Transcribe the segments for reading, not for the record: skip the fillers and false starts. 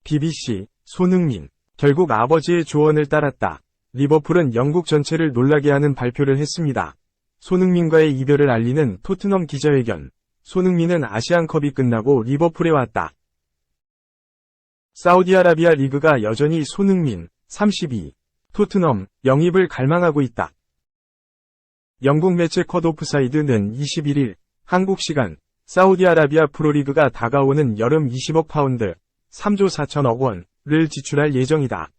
BBC, 손흥민, 결국 아버지의 조언을 따랐다. 리버풀은 영국 전체를 놀라게 하는 발표를 했습니다. 손흥민과의 이별을 알리는 토트넘 기자회견. 손흥민은 아시안컵이 끝나고 리버풀에 왔다. 사우디아라비아 리그가 여전히 손흥민, 32, 토트넘, 영입을 갈망하고 있다. 영국 매체 컷 오프사이드는 21일, 한국 시간, 사우디아라비아 프로리그가 다가오는 여름 20억 파운드, 3조 4천억 원을 지출할 예정이다.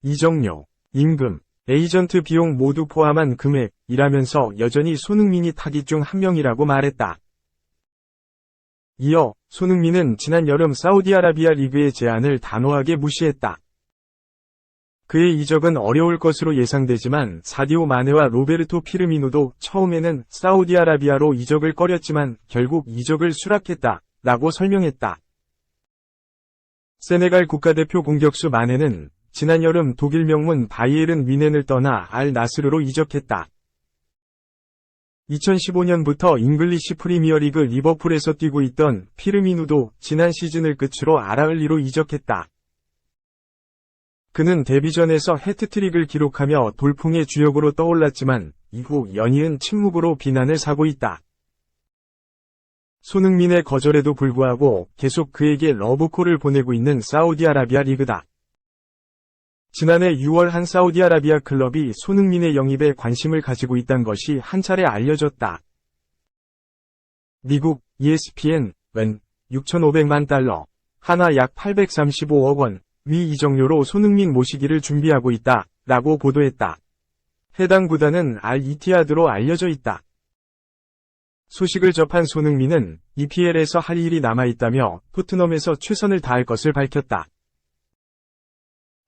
이적료, 임금, 에이전트 비용 모두 포함한 금액이라면서 여전히 손흥민이 타깃 중 한 명이라고 말했다. 이어 손흥민은 지난 여름 사우디아라비아 리그의 제안을 단호하게 무시했다. 그의 이적은 어려울 것으로 예상되지만 사디오 마네와 로베르토 피르미노도 처음에는 사우디아라비아로 이적을 꺼렸지만 결국 이적을 수락했다 라고 설명했다. 세네갈 국가대표 공격수 마네는 지난 여름 독일 명문 바이에른 뮌헨을 떠나 알 나스르로 이적했다. 2015년부터 잉글리시 프리미어리그 리버풀에서 뛰고 있던 피르미누도 지난 시즌을 끝으로 아라을리로 이적했다. 그는 데뷔전에서 해트트릭을 기록하며 돌풍의 주역으로 떠올랐지만 이후 연이은 침묵으로 비난을 사고 있다. 손흥민의 거절에도 불구하고 계속 그에게 러브콜을 보내고 있는 사우디아라비아 리그다. 지난해 6월 한 사우디아라비아 클럽이 손흥민의 영입에 관심을 가지고 있다는 것이 한 차례 알려졌다. 미국 ESPN, 웬 6,500만 달러, 하나 약 835억 원, 위 이적료로 손흥민 모시기를 준비하고 있다, 라고 보도했다. 해당 구단은 알 이티하드로 알려져 있다. 소식을 접한 손흥민은 EPL에서 할 일이 남아있다며 토트넘에서 최선을 다할 것을 밝혔다.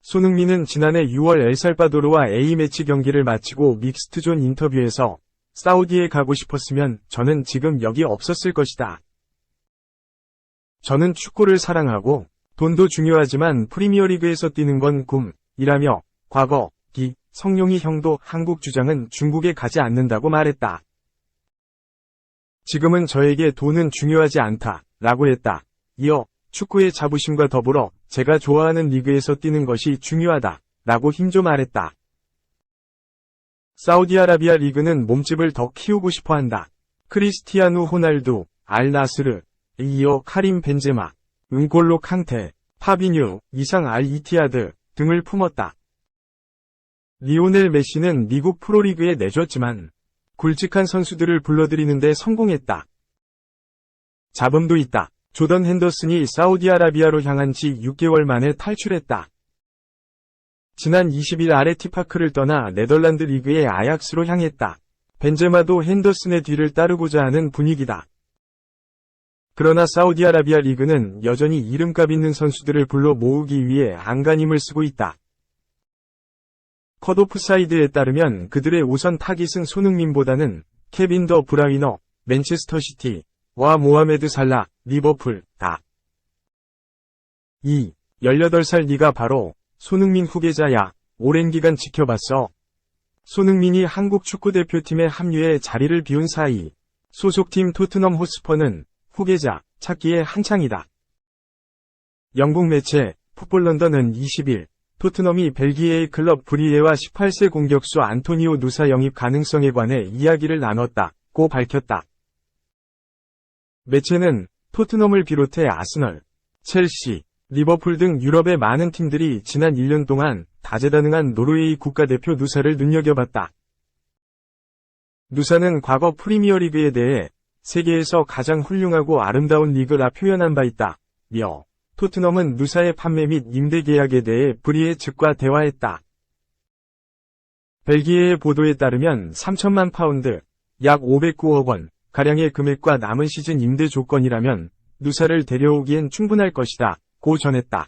손흥민은 지난해 6월 엘살바도르와 A매치 경기를 마치고 믹스트존 인터뷰에서 사우디에 가고 싶었으면 저는 지금 여기 없었을 것이다. 저는 축구를 사랑하고 돈도 중요하지만 프리미어리그에서 뛰는 건 꿈이라며 과거 성룡이 형도 한국 주장은 중국에 가지 않는다고 말했다. 지금은 저에게 돈은 중요하지 않다 라고 했다. 이어 축구의 자부심과 더불어 제가 좋아하는 리그에서 뛰는 것이 중요하다 라고 힘줘 말했다. 사우디아라비아 리그는 몸집을 더 키우고 싶어 한다. 크리스티아누 호날두, 알 나스르, 이어 카림 벤제마, 은골로 칸테, 파비뉴, 이상 알 이티하드 등을 품었다. 리오넬 메시는 미국 프로리그에 내줬지만 굵직한 선수들을 불러들이는데 성공했다. 잡음도 있다. 조던 핸더슨이 사우디아라비아로 향한 지 6개월 만에 탈출했다. 지난 20일 아레티파크를 떠나 네덜란드 리그의 아약스로 향했다. 벤제마도 핸더슨의 뒤를 따르고자 하는 분위기다. 그러나 사우디아라비아 리그는 여전히 이름값 있는 선수들을 불러 모으기 위해 안간힘을 쓰고 있다. 컷 오프사이드에 따르면 그들의 우선 타깃은 손흥민보다는 케빈 더 브라이너, 맨체스터 시티, 와 모하메드 살라, 리버풀,다. 18살 네가 바로 손흥민 후계자야. 오랜 기간 지켜봤어. 손흥민이 한국 축구대표팀에 합류해 자리를 비운 사이 소속팀 토트넘 호스퍼는 후계자 찾기에 한창이다. 영국 매체 풋볼 런던은 20일 토트넘이 벨기에의 클럽 브리에와 18세 공격수 안토니오 누사 영입 가능성에 관해 이야기를 나눴다고 밝혔다. 매체는 토트넘을 비롯해 아스널, 첼시, 리버풀 등 유럽의 많은 팀들이 지난 1년 동안 다재다능한 노르웨이 국가대표 누사를 눈여겨봤다. 누사는 과거 프리미어리그에 대해 세계에서 가장 훌륭하고 아름다운 리그라 표현한 바 있다며 토트넘은 누사의 판매 및 임대 계약에 대해 브리에 측과 대화했다. 벨기에의 보도에 따르면 3천만 파운드, 약 509억 원, 가량의 금액과 남은 시즌 임대 조건이라면 누사를 데려오기엔 충분할 것이다 고 전했다.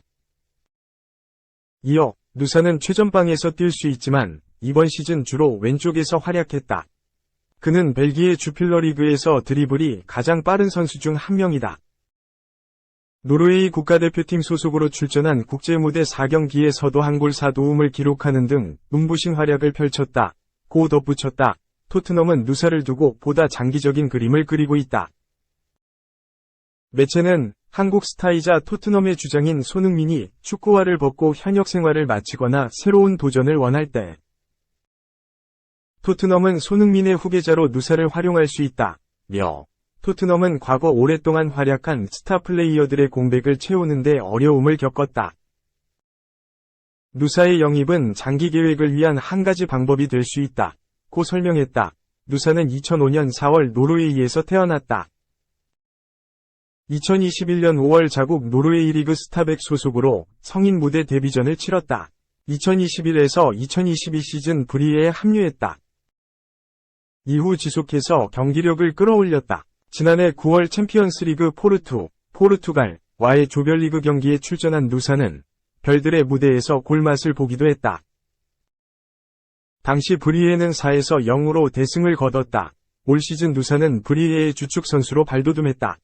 이어 누사는 최전방에서 뛸 수 있지만 이번 시즌 주로 왼쪽에서 활약했다. 그는 벨기에 주필러 리그에서 드리블이 가장 빠른 선수 중 한 명이다. 노르웨이 국가대표팀 소속으로 출전한 국제무대 4경기에서도 한 골 4도움을 기록하는 등 눈부신 활약을 펼쳤다 고 덧붙였다. 토트넘은 누사를 두고 보다 장기적인 그림을 그리고 있다. 매체는 한국 스타이자 토트넘의 주장인 손흥민이 축구화를 벗고 현역 생활을 마치거나 새로운 도전을 원할 때 토트넘은 손흥민의 후계자로 누사를 활용할 수 있다며 토트넘은 과거 오랫동안 활약한 스타 플레이어들의 공백을 채우는데 어려움을 겪었다. 누사의 영입은 장기 계획을 위한 한 가지 방법이 될 수 있다. 고 설명했다. 누사는 2005년 4월 노르웨이에서 태어났다. 2021년 5월 자국 노르웨이 리그 스타백 소속으로 성인 무대 데뷔전을 치렀다. 2021에서 2022 시즌 브리에에 합류했다. 이후 지속해서 경기력을 끌어올렸다. 지난해 9월 챔피언스리그 포르투갈과의 조별리그 경기에 출전한 누사는 별들의 무대에서 골맛을 보기도 했다. 당시 브리에는 4에서 0으로 대승을 거뒀다. 올 시즌 누사는 브리에의 주축 선수로 발돋움했다.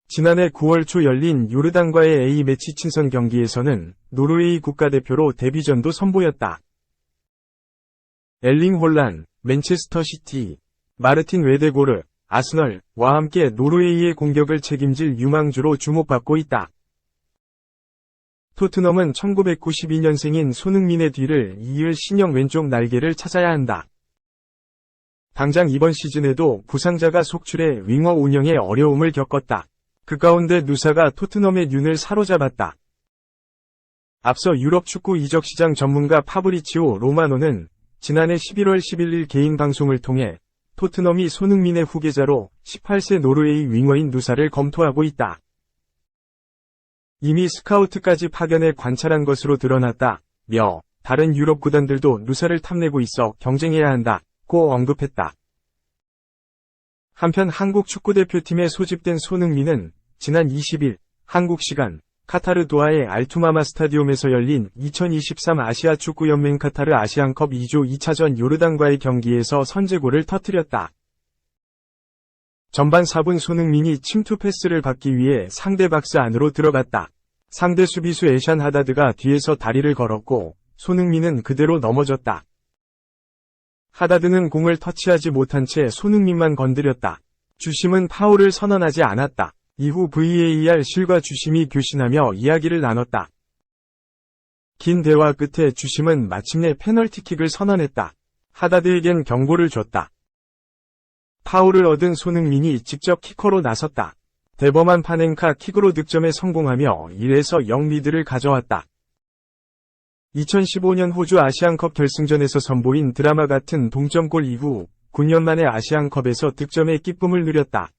지난해 9월 초 열린 요르단과의 A매치 친선 경기에서는 노르웨이 국가대표로 데뷔전도 선보였다. 엘링 홀란, 맨체스터 시티, 마르틴 웨데고르, 아스널과 함께 노르웨이의 공격을 책임질 유망주로 주목받고 있다. 토트넘은 1992년생인 손흥민의 뒤를 이을 신형 왼쪽 날개를 찾아야 한다. 당장 이번 시즌에도 부상자가 속출해 윙어 운영에 어려움을 겪었다. 그 가운데 누사가 토트넘의 눈을 사로잡았다. 앞서 유럽 축구 이적 시장 전문가 파브리치오 로마노는 지난해 11월 11일 개인 방송을 통해 토트넘이 손흥민의 후계자로 18세 노르웨이 윙어인 누사를 검토하고 있다. 이미 스카우트까지 파견해 관찰한 것으로 드러났다며 다른 유럽 구단들도 누사를 탐내고 있어 경쟁해야 한다고 언급했다. 한편 한국 축구대표팀에 소집된 손흥민은 지난 20일 한국 시간 카타르 도하의 알투마마 스타디움에서 열린 2023 아시아 축구연맹 카타르 아시안컵 2조 2차전 요르단과의 경기에서 선제골을 터뜨렸다. 전반 4분 손흥민이 침투 패스를 받기 위해 상대 박스 안으로 들어갔다. 상대 수비수 에샨 하다드가 뒤에서 다리를 걸었고 손흥민은 그대로 넘어졌다. 하다드는 공을 터치하지 못한 채 손흥민만 건드렸다. 주심은 파울을 선언하지 않았다. 이후 VAR 실과 주심이 교신하며 이야기를 나눴다. 긴 대화 끝에 주심은 마침내 페널티킥을 선언했다. 하다드에겐 경고를 줬다. 파울을 얻은 손흥민이 직접 키커로 나섰다. 대범한 파넨카 킥으로 득점에 성공하며 1에서 0 리드를 가져왔다. 2015년 호주 아시안컵 결승전에서 선보인 드라마 같은 동점골 이후 9년 만에 아시안컵에서 득점의 기쁨을 누렸다.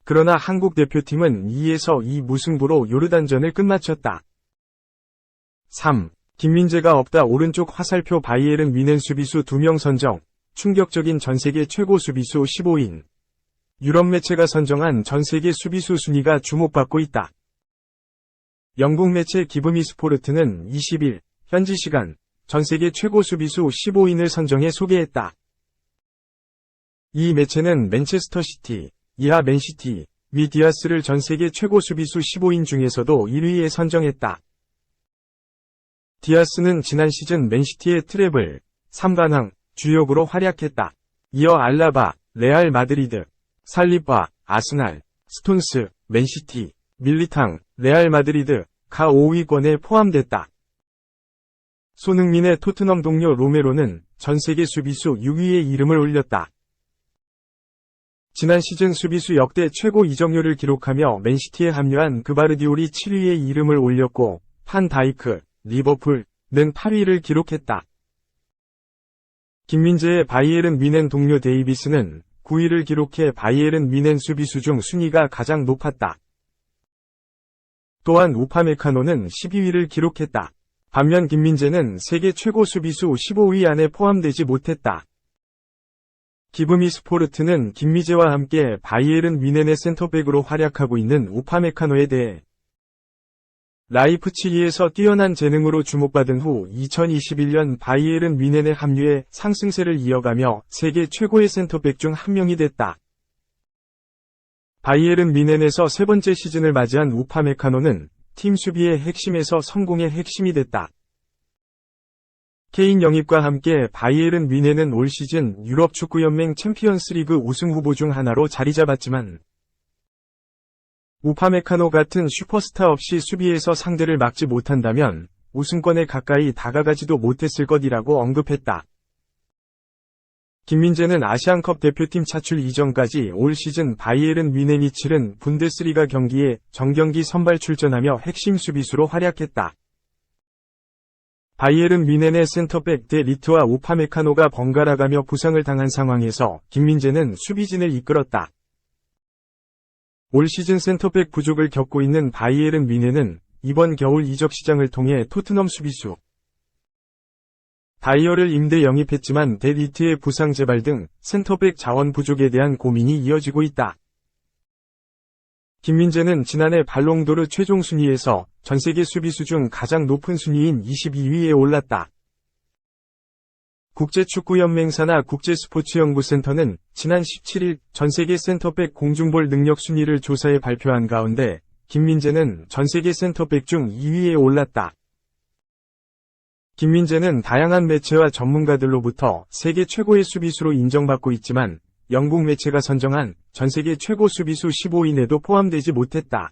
그러나 한국 대표팀은 2에서 2 무승부로 요르단전을 끝마쳤다. 3. 김민재가 없다. 오른쪽 화살표 바이에른 뮌헨 수비수 2명 선정. 충격적인 전세계 최고 수비수 15인. 유럽 매체가 선정한 전세계 수비수 순위가 주목받고 있다. 영국 매체 기브미 스포르트는 20일 현지 시간 전세계 최고 수비수 15인을 선정해 소개했다. 이 매체는 맨체스터 시티, 이하 맨시티, 위 디아스를 전세계 최고 수비수 15인 중에서도 1위에 선정했다. 디아스는 지난 시즌 맨시티의 트래블, 3관왕, 주역으로 활약했다. 이어 알라바, 레알 마드리드, 살리바, 아스날, 스톤스, 맨시티, 밀리탕, 레알 마드리드, 가 5위권에 포함됐다. 손흥민의 토트넘 동료 로메로는 전세계 수비수 6위에 이름을 올렸다. 지난 시즌 수비수 역대 최고 이적료를 기록하며 맨시티에 합류한 그바르디올이 7위에 이름을 올렸고 판 다이크, 리버풀은 8위를 기록했다. 김민재의 바이에른 뮌헨 동료 데이비스는 9위를 기록해 바이에른 뮌헨 수비수 중 순위가 가장 높았다. 또한 우파메카노는 12위를 기록했다. 반면 김민재는 세계 최고 수비수 15위 안에 포함되지 못했다. 기브미 스포르트는 김민재와 함께 바이에른 뮌헨의 센터백으로 활약하고 있는 우파메카노에 대해 라이프치히에서 뛰어난 재능으로 주목받은 후 2021년 바이에른 뮌헨에 합류해 상승세를 이어가며 세계 최고의 센터백 중 한 명이 됐다. 바이에른 뮌헨에서 세 번째 시즌을 맞이한 우파메카노는 팀 수비의 핵심에서 성공의 핵심이 됐다. 케인 영입과 함께 바이에른 뮌헨은 올 시즌 유럽 축구연맹 챔피언스리그 우승 후보 중 하나로 자리 잡았지만 우파메카노 같은 슈퍼스타 없이 수비에서 상대를 막지 못한다면 우승권에 가까이 다가가지도 못했을 것이라고 언급했다. 김민재는 아시안컵 대표팀 차출 이전까지 올 시즌 바이에른 뮌헨이 치른 분데스리가 경기에 정경기 선발 출전하며 핵심 수비수로 활약했다. 바이에른 뮌헨의 센터백 데 리트와 우파메카노가 번갈아가며 부상을 당한 상황에서 김민재는 수비진을 이끌었다. 올 시즌 센터백 부족을 겪고 있는 바이에른 뮌헨은 이번 겨울 이적 시장을 통해 토트넘 수비수 다이어를 임대 영입했지만 데 리트의 부상 재발 등 센터백 자원 부족에 대한 고민이 이어지고 있다. 김민재는 지난해 발롱도르 최종 순위에서 전세계 수비수 중 가장 높은 순위인 22위에 올랐다. 국제축구연맹사나 국제스포츠연구센터는 지난 17일 전세계 센터백 공중볼 능력 순위를 조사해 발표한 가운데 김민재는 전세계 센터백 중 2위에 올랐다. 김민재는 다양한 매체와 전문가들로부터 세계 최고의 수비수로 인정받고 있지만 영국 매체가 선정한 전세계 최고 수비수 15인에도 포함되지 못했다.